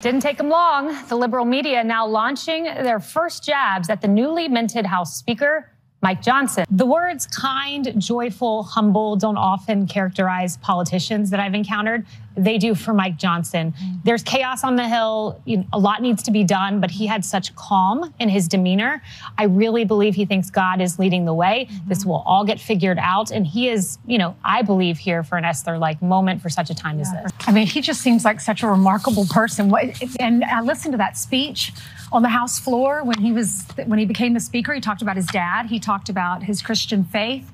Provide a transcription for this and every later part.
Didn't take them long. The liberal media now launching their first jabs at the newly minted House Speaker, Mike Johnson. The words kind, joyful, humble don't often characterize politicians that I've encountered. They do for Mike Johnson. There's chaos on the Hill. A lot needs to be done, but he had such calm in his demeanor. I really believe he thinks God is leading the way. This will all get figured out. And he is, I believe, here for an Esther-like moment for such a time as this. I mean, he just seems like such a remarkable person. And I listened to that speech on the House floor when he became the Speaker. He talked about his dad. He talked about his Christian faith.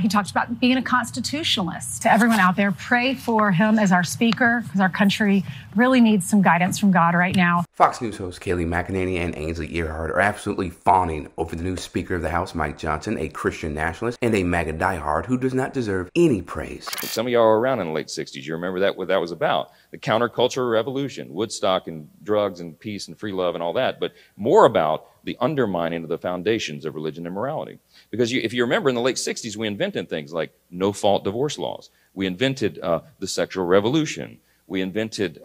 He talked about being a constitutionalist. To everyone out there, pray for him as our Speaker, because our country really needs some guidance from God right now. Fox News host Kayleigh McEnany and Ainsley Earhart are absolutely fawning over the new Speaker of the House, Mike Johnson, a Christian nationalist and a MAGA diehard who does not deserve any praise. Some of y'all were around in the late 60s. You remember that, what that was about. The counterculture revolution, Woodstock and drugs and peace and free love and all that, but more about the undermining of the foundations of religion and morality. Because if you remember, in the late 60s, we invented things like no-fault divorce laws. We invented the sexual revolution. We invented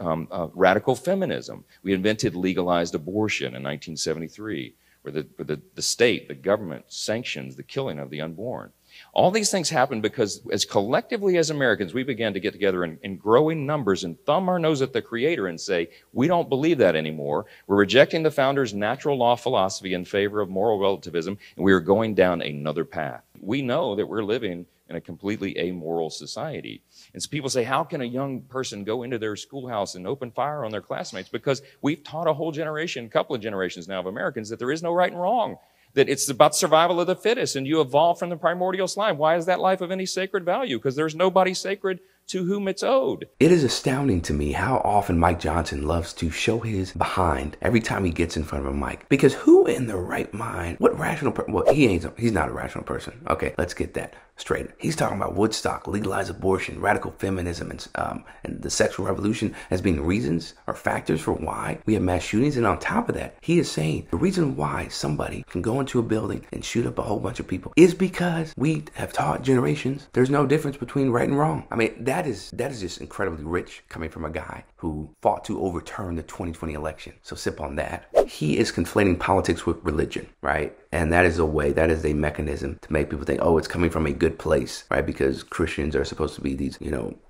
radical feminism. We invented legalized abortion in 1973, where the state, the government, sanctions the killing of the unborn. All these things happened because as collectively as Americans, we began to get together in growing numbers and thumb our nose at the Creator and say, we don't believe that anymore. We're rejecting the founders' natural law philosophy in favor of moral relativism, and we are going down another path. We know that we're living in a completely amoral society. And so people say, how can a young person go into their schoolhouse and open fire on their classmates? Because we've taught a whole generation, a couple of generations now of Americans, that there is no right and wrong. That it's about survival of the fittest, and you evolve from the primordial slime. Why is that life of any sacred value? Because there's nobody sacred to whom it's owed. It is astounding to me how often Mike Johnson loves to show his behind every time he gets in front of a mic. Because who in their right mind, what rational person, well, he's not a rational person. Okay, let's get that straight. He's talking about Woodstock, legalized abortion, radical feminism, and the sexual revolution as being reasons or factors for why we have mass shootings. And on top of that, he is saying the reason why somebody can go into a building and shoot up a whole bunch of people is because we have taught generations there's no difference between right and wrong. I mean, that is just incredibly rich coming from a guy who fought to overturn the 2020 election. So sip on that. He is conflating politics with religion, right? And that is a mechanism to make people think, oh, it's coming from a good place, right? Because Christians are supposed to be these,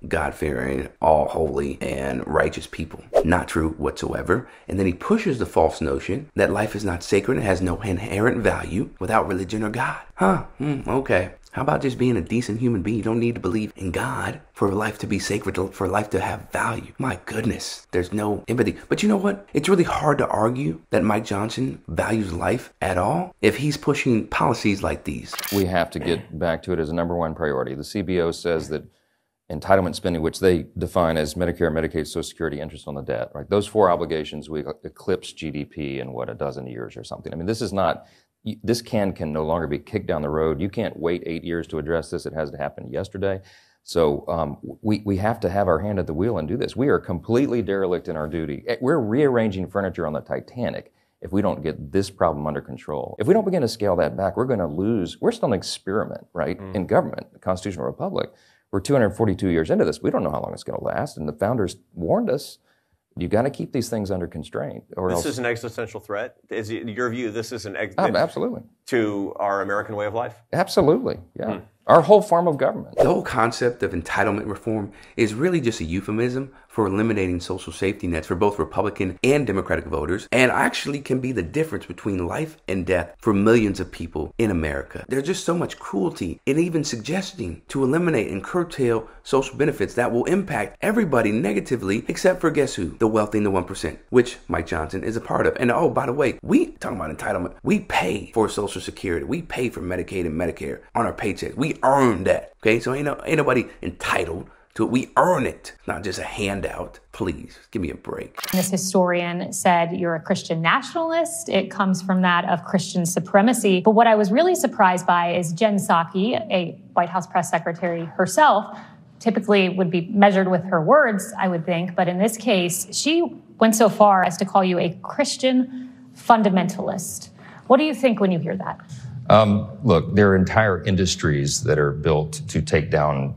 God-fearing, all holy and righteous people. Not true whatsoever. And then he pushes the false notion that life is not sacred and has no inherent value without religion or God. Okay. How about just being a decent human being? You don't need to believe in God for life to be sacred, for life to have value. My goodness, there's no empathy. But you know what? It's really hard to argue that Mike Johnson values life at all if he's pushing policies like these. We have to get back to it as a #1 priority. The CBO says that entitlement spending, which they define as Medicare, Medicaid, Social Security, interest on the debt, right? Those 4 obligations, we eclipse GDP in, a dozen years or something. I mean, this can no longer be kicked down the road. You can't wait 8 years to address this. It has to happen yesterday. So we have to have our hand at the wheel and do this. We are completely derelict in our duty. We're rearranging furniture on the Titanic if we don't get this problem under control. If we don't begin to scale that back, we're going to lose. We're still an experiment, right, in government, the constitutional republic. We're 242 years into this. We don't know how long it's going to last, and the founders warned us. You got to keep these things under constraint, or this else. is an existential threat. Is it your view? This is an absolutely to our American way of life. Absolutely, yeah. Our whole form of government. The whole concept of entitlement reform is really just a euphemism for eliminating social safety nets for both Republican and Democratic voters, and actually can be the difference between life and death for millions of people in America. There's just so much cruelty in even suggesting to eliminate and curtail social benefits that will impact everybody negatively, except for guess who? The wealthy and the 1%, which Mike Johnson is a part of. And oh, by the way, we talking about entitlement. We pay for Social Security. We pay for Medicaid and Medicare on our paychecks. We earn that. Okay, so ain't nobody entitled to it. We earn it, not just a handout. Please, give me a break. This historian said you're a Christian nationalist. It comes from that of Christian supremacy. But what I was really surprised by is Jen Psaki, a White House press secretary herself, typically would be measured with her words, I would think. But in this case, she went so far as to call you a Christian fundamentalist. What do you think when you hear that? Look, there are entire industries that are built to take down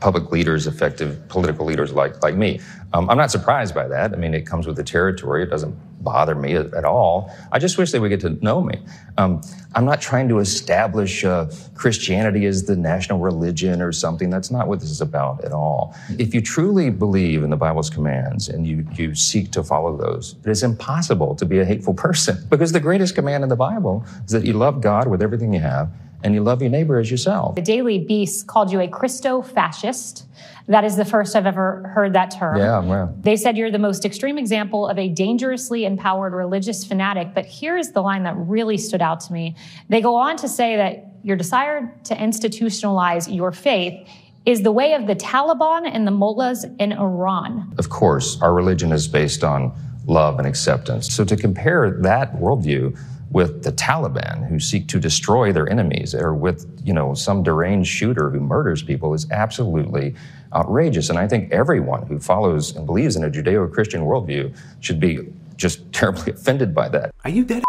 public leaders, effective political leaders like me. I'm not surprised by that. I mean, it comes with the territory. It doesn't bother me at all. I just wish they would get to know me. I'm not trying to establish Christianity as the national religion or something. That's not what this is about at all. If you truly believe in the Bible's commands and you seek to follow those, it is impossible to be a hateful person, because the greatest command in the Bible is that you love God with everything you have and you love your neighbor as yourself. The Daily Beast called you a Christo-fascist. That is the first I've ever heard that term. Yeah, well. They said you're the most extreme example of a dangerously empowered religious fanatic. But here's the line that really stood out to me. They go on to say that your desire to institutionalize your faith is the way of the Taliban and the mullahs in Iran. Of course, our religion is based on love and acceptance. So to compare that worldview with the Taliban, who seek to destroy their enemies, or with, some deranged shooter who murders people, is absolutely outrageous. And I think everyone who follows and believes in a Judeo-Christian worldview should be just terribly offended by that. Are you dead?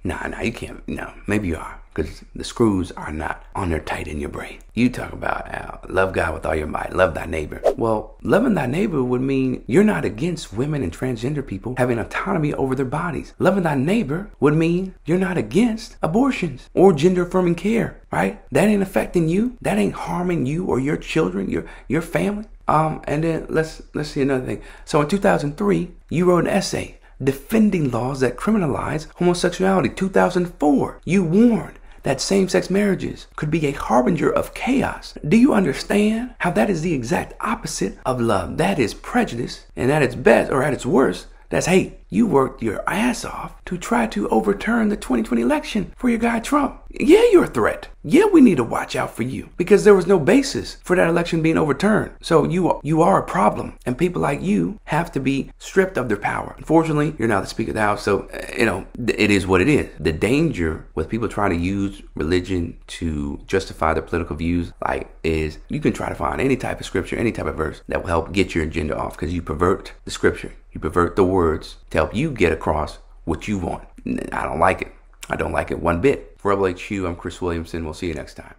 Nah, you can't. No, maybe you are, because the screws are not on there tight in your brain. You talk about love God with all your might, love thy neighbor. Well, loving thy neighbor would mean you're not against women and transgender people having autonomy over their bodies. Loving thy neighbor would mean you're not against abortions or gender affirming care, right? That ain't affecting you. That ain't harming you or your children, your family. And then let's see another thing. So in 2003, you wrote an essay defending laws that criminalize homosexuality. 2004, you warned that same-sex marriages could be a harbinger of chaos. Do you understand how that is the exact opposite of love? That is prejudice, and at its best, or at its worst, that's hate. You worked your ass off to try to overturn the 2020 election for your guy Trump. Yeah, you're a threat. Yeah, we need to watch out for you, because there was no basis for that election being overturned. So you are a problem, and people like you have to be stripped of their power. Unfortunately, you're now the Speaker of the House, so it is what it is. The danger with people trying to use religion to justify their political views, is you can try to find any type of scripture, any type of verse that will help get your agenda off, because you pervert the scripture, you pervert the words to help you get across what you want. I don't like it. I don't like it one bit. For Rebel HQ, I'm Chris Williamson. We'll see you next time.